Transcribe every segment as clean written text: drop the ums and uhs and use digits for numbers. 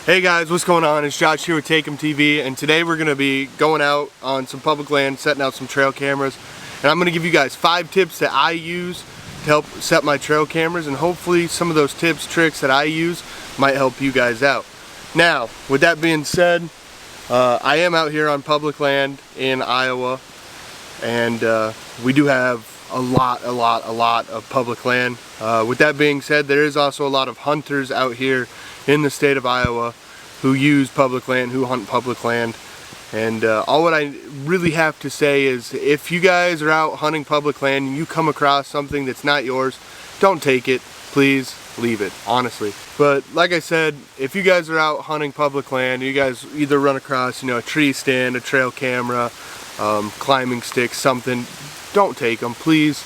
Hey guys, what's going on? It's Josh here with Take'em TV, and today we're going to be going out on some public land, setting out some trail cameras, and I'm going to give you guys 5 tips that I use to help set my trail cameras, and hopefully some of those tips, tricks that I use might help you guys out. Now, with that being said, I am out here on public land in Iowa, and we do have a lot of public land. With that being said, there is also a lot of hunters out here in the state of Iowa who use public land, who hunt public land. And all what I really have to say is, if you guys are out hunting public land and you come across something that's not yours, don't take it. Please leave it, honestly. But like I said, if you guys are out hunting public land, you guys either run across, a tree stand, a trail camera, climbing sticks, something, don't take them, please.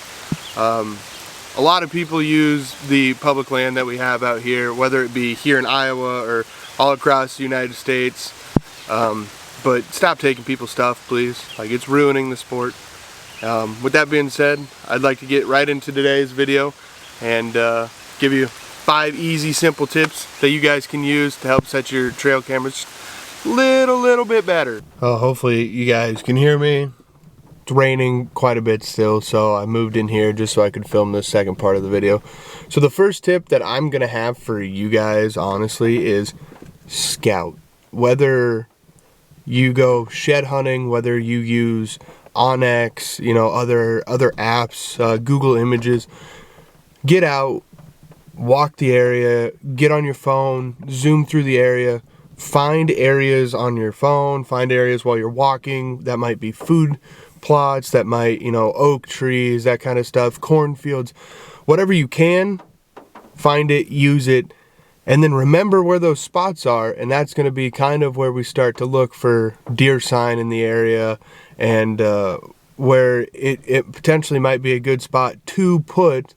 A lot of people use the public land that we have out here, whether it be here in Iowa or all across the United States. But stop taking people's stuff, please. Like, it's ruining the sport. With that being said, I'd like to get right into today's video and give you 5 easy, simple tips that you guys can use to help set your trail cameras a little bit better. Hopefully you guys can hear me. It's raining quite a bit still, so I moved in here just so I could film this second part of the video. So the first tip that I'm gonna have for you guys, honestly, is scout. Whether you go shed hunting, whether you use Onyx, other apps, Google Images, get out, walk the area, get on your phone, zoom through the area, find areas on your phone, find areas while you're walking that might be food plots, that might, oak trees, that kind of stuff, cornfields, whatever you can, find it, use it, and then remember where those spots are, and that's going to be kind of where we start to look for deer sign in the area, and where it potentially might be a good spot to put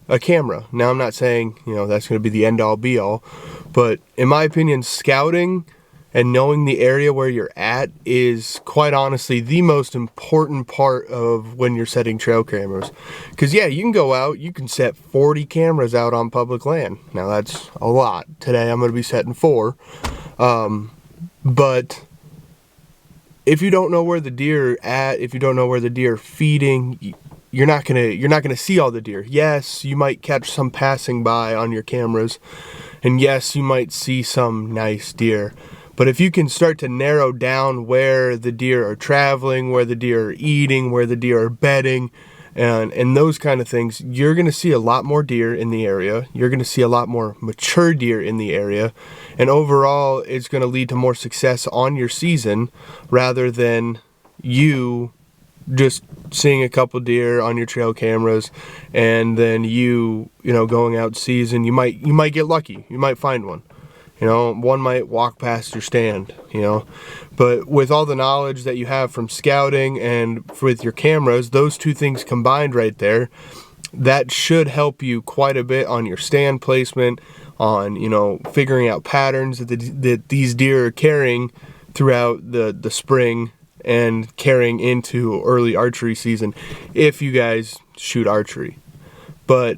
a camera. Now, I'm not saying, that's going to be the end-all be-all, but in my opinion, scouting and knowing the area where you're at is, quite honestly, the most important part of when you're setting trail cameras. Because yeah, you can go out, you can set 40 cameras out on public land. Now that's a lot. Today I'm going to be setting 4. But if you don't know where the deer are at, if you don't know where the deer are feeding, you're not gonna see all the deer. Yes, you might catch some passing by on your cameras, and yes, you might see some nice deer. But if you can start to narrow down where the deer are traveling, where the deer are eating, where the deer are bedding, and those kind of things, you're going to see a lot more deer in the area. You're going to see a lot more mature deer in the area. And overall, it's going to lead to more success on your season rather than you just seeing a couple deer on your trail cameras and then going out season. You might get lucky. You might find one. One might walk past your stand, but with all the knowledge that you have from scouting and with your cameras, those two things combined right there, that should help you quite a bit on your stand placement, on, figuring out patterns that these deer are carrying throughout the spring and carrying into early archery season if you guys shoot archery. But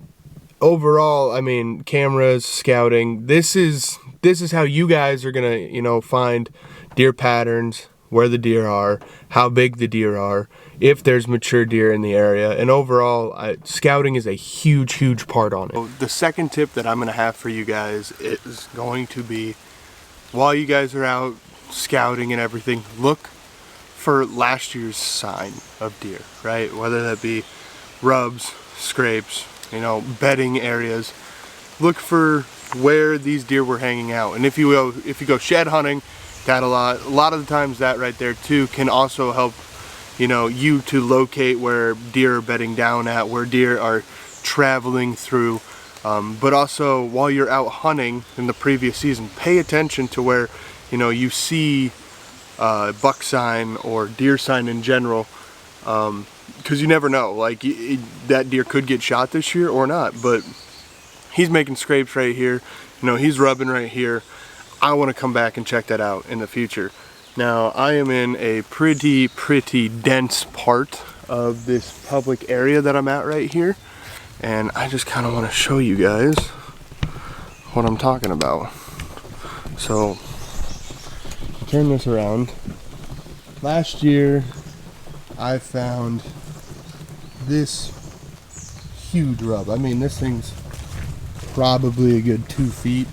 overall, I mean, cameras, scouting, this is how you guys are gonna, find deer patterns, where the deer are, how big the deer are, if there's mature deer in the area, and overall, scouting is a huge part on it. The second tip that I'm gonna have for you guys is going to be, while you guys are out scouting and everything, look for last year's sign of deer, right? Whether that be rubs, scrapes, bedding areas. Look for where these deer were hanging out. And if you go shed hunting, that a lot of the times that right there too can also help you to locate where deer are bedding down at, where deer are traveling through. But also, while you're out hunting in the previous season, pay attention to where you see buck sign or deer sign in general, because you never know, like that deer could get shot this year or not. But he's making scrapes right here, he's rubbing right here. I want to come back and check that out in the future. Now, I am in a pretty dense part of this public area that I'm at right here, and I just kind of want to show you guys what I'm talking about. So turn this around. Last year, I found this huge rub. I mean, this thing's probably a good 2 feet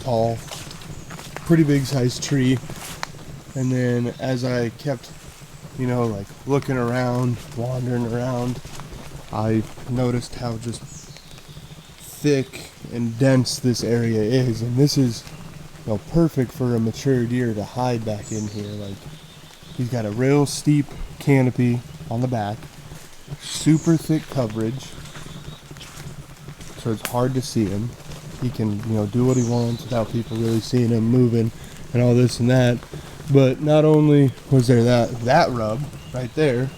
tall. Pretty big sized tree. And then as I kept, you know, like looking around, wandering around, I noticed how just thick and dense this area is. And this is, you know, perfect for a mature deer to hide back in here. Like, he's got a real steep canopy on the back, super thick coverage, so it's hard to see him. He can, you know, do what he wants without people really seeing him moving and all this and that. But not only was there that rub right there,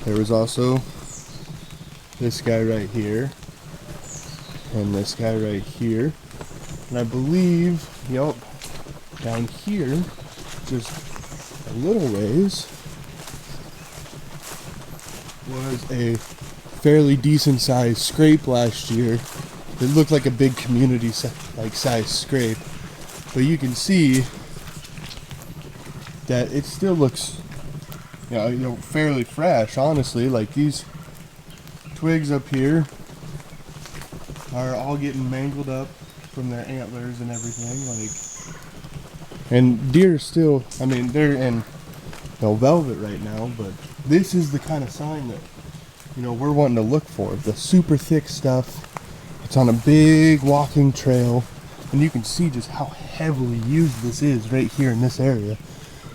there was also this guy right here and this guy right here. And I believe, yep, down here, just a little ways, was a fairly decent sized scrape last year. It looked like a big community size scrape, but you can see that it still looks, you know, fairly fresh. Honestly, like these twigs up here are all getting mangled up from their antlers and everything. Like, and deer still, I mean, they're in, you know, velvet right now, but this is the kind of sign that, you know, we're wanting to look for. The super thick stuff. It's on a big walking trail, and you can see just how heavily used this is right here in this area.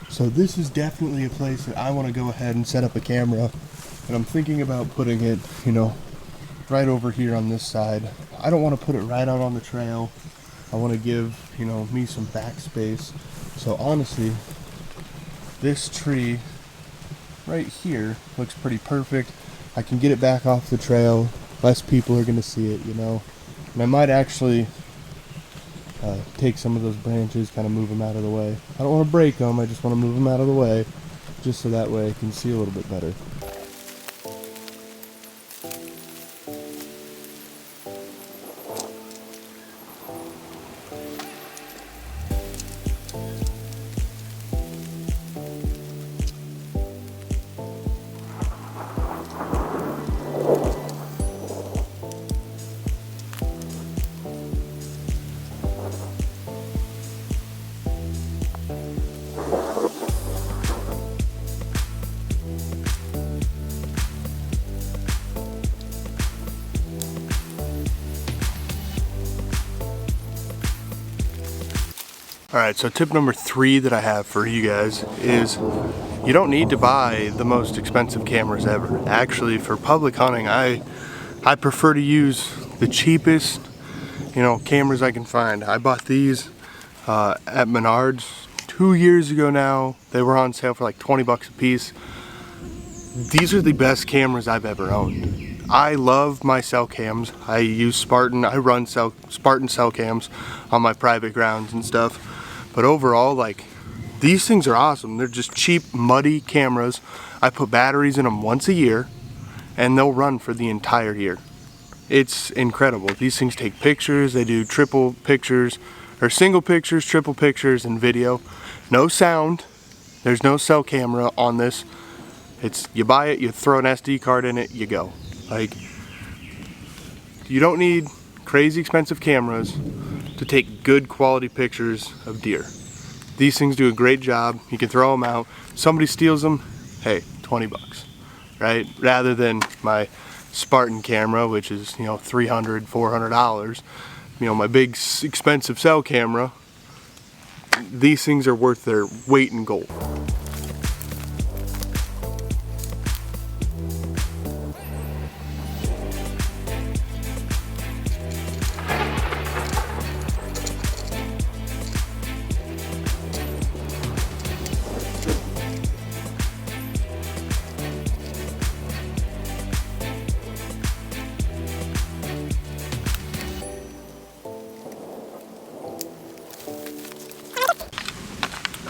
So this is definitely a place that I want to go ahead and set up a camera, and I'm thinking about putting it, you know, right over here on this side. I don't want to put it right out on the trail. I want to give, you know, me some backspace. So honestly, this tree right here looks pretty perfect. I can get it back off the trail. Less people are going to see it, you know. And I might actually take some of those branches, kind of move them out of the way. I don't want to break them, I just want to move them out of the way, just so that way I can see a little bit better. Alright, so tip number 3 that I have for you guys is you don't need to buy the most expensive cameras ever. Actually, for public hunting, I prefer to use the cheapest, you know, cameras I can find. I bought these at Menards 2 years ago now. They were on sale for like 20 bucks a piece. These are the best cameras I've ever owned. I love my cell cams. I use Spartan. I run Spartan cell cams on my private grounds and stuff. But overall, like, these things are awesome. They're just cheap, muddy cameras. I put batteries in them once a year, and they'll run for the entire year. It's incredible. These things take pictures. They do triple pictures, or single pictures, triple pictures, and video. No sound. There's no cell camera on this. It's, you buy it, you throw an SD card in it, you go. Like, you don't need crazy expensive cameras to take good quality pictures of deer. These things do a great job. You can throw them out. Somebody steals them, hey, 20 bucks, right? Rather than my Spartan camera, which is, you know, $300, $400. You know, my big expensive cell camera. These things are worth their weight in gold.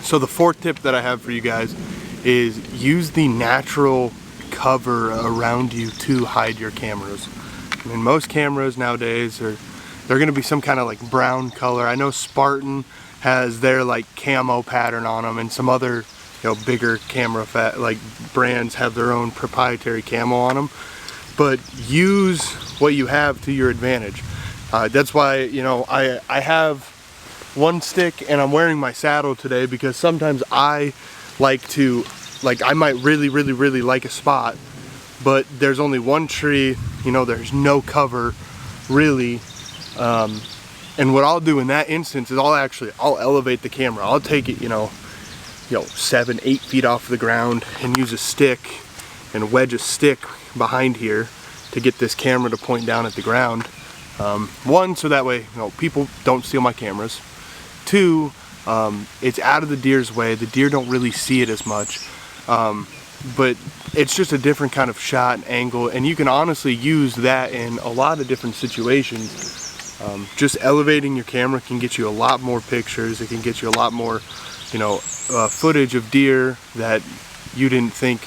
So the 4th tip that I have for you guys is use the natural cover around you to hide your cameras. I mean, most cameras nowadays they're going to be some kind of like brown color. I know Spartan has their like camo pattern on them, and some other, you know, bigger camera like brands have their own proprietary camo on them. But use what you have to your advantage. That's why, you know, I have one stick and I'm wearing my saddle today because sometimes I like to, like, I might really like a spot, but there's only one tree, you know, there's no cover really. And what I'll do in that instance is I'll elevate the camera. I'll take it, you know, 7-8 feet off the ground and use a stick and wedge a stick behind here to get this camera to point down at the ground. One, so that way, you know, people don't steal my cameras. Two, it's out of the deer's way. The deer don't really see it as much. But it's just a different kind of shot and angle, and you can honestly use that in a lot of different situations. Just elevating your camera can get you a lot more pictures. It can get you a lot more, you know, footage of deer that you didn't think,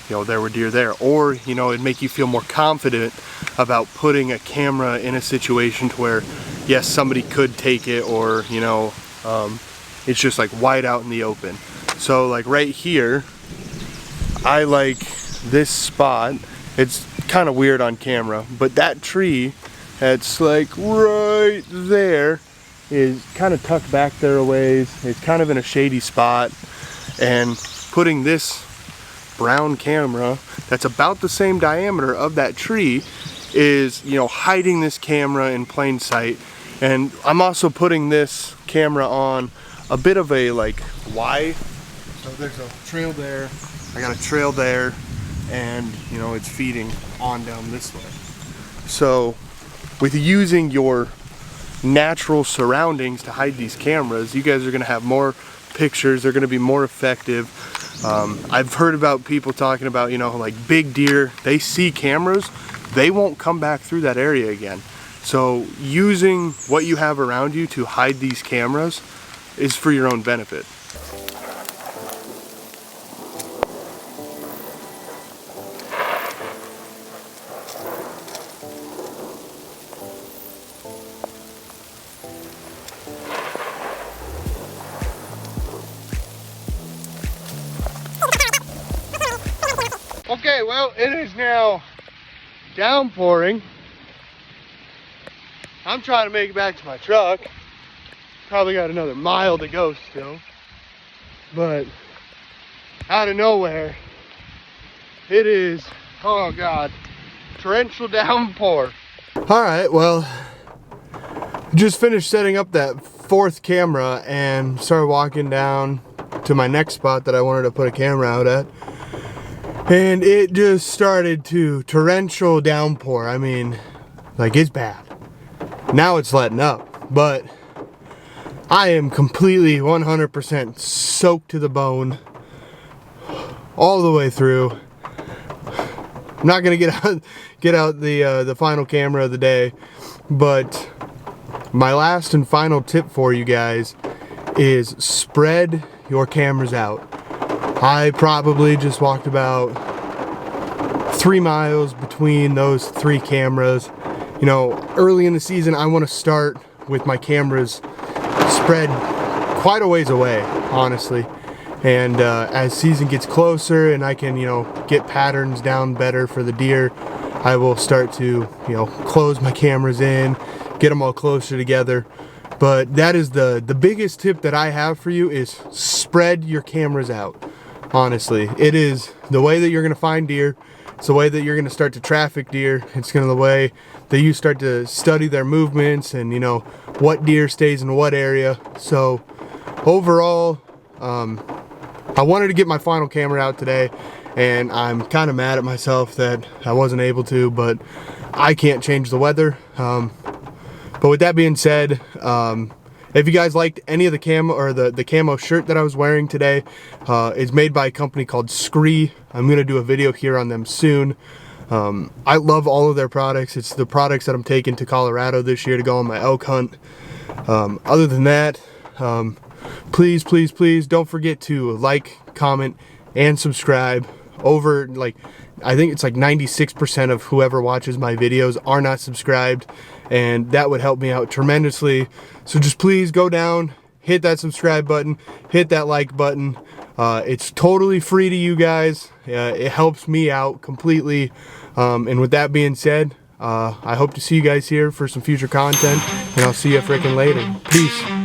you know, there were deer there. Or, you know, it'd make you feel more confident about putting a camera in a situation to where, yes, somebody could take it, or, you know, it's just like wide out in the open. So like right here, I like this spot. It's kind of weird on camera, but that tree that's like right there is kind of tucked back there a ways. It's kind of in a shady spot, and putting this brown camera that's about the same diameter of that tree is, you know, hiding this camera in plain sight. And I'm also putting this camera on a bit of a like Y. So there's a trail there, I got a trail there, and, you know, it's feeding on down this way. So with using your natural surroundings to hide these cameras, you guys are going to have more pictures. They're going to be more effective. I've heard about people talking about, you know, like big deer, they see cameras, they won't come back through that area again. So using what you have around you to hide these cameras is for your own benefit. Okay, well, it is now downpouring. I'm trying to make it back to my truck. Probably got another mile to go still. But out of nowhere, it is, oh God, torrential downpour. All right, well, just finished setting up that fourth camera and started walking down to my next spot that I wanted to put a camera out at. And it just started to torrential downpour. I mean, like, it's bad. Now it's letting up, but I am completely 100% soaked to the bone all the way through. I'm not gonna get out the final camera of the day, but my last and final tip for you guys is spread your cameras out. I probably just walked about 3 miles between those 3 cameras. You know, early in the season, I want to start with my cameras spread quite a ways away, honestly. And as season gets closer and I can, you know, get patterns down better for the deer, I will start to, you know, close my cameras in, get them all closer together. But that is the biggest tip that I have for you, is spread your cameras out. Honestly, it is the way that you're going to find deer. It's the way that you're going to start to traffic deer. It's going to the way that you start to study their movements and, you know, what deer stays in what area. So overall, I wanted to get my final camera out today, and I'm kind of mad at myself that I wasn't able to, but I can't change the weather. But with that being said, if you guys liked any of the camo, or the camo shirt that I was wearing today, it's made by a company called SKRE. I'm going to do a video here on them soon. I love all of their products. It's the products that I'm taking to Colorado this year to go on my elk hunt. Other than that, please don't forget to like, comment, and subscribe. Over, like, I think it's like 96% of whoever watches my videos are not subscribed, and that would help me out tremendously. So just please go down, hit that subscribe button, hit that like button. It's totally free to you guys. It helps me out completely. And with that being said, I hope to see you guys here for some future content, and I'll see you freaking later. Peace.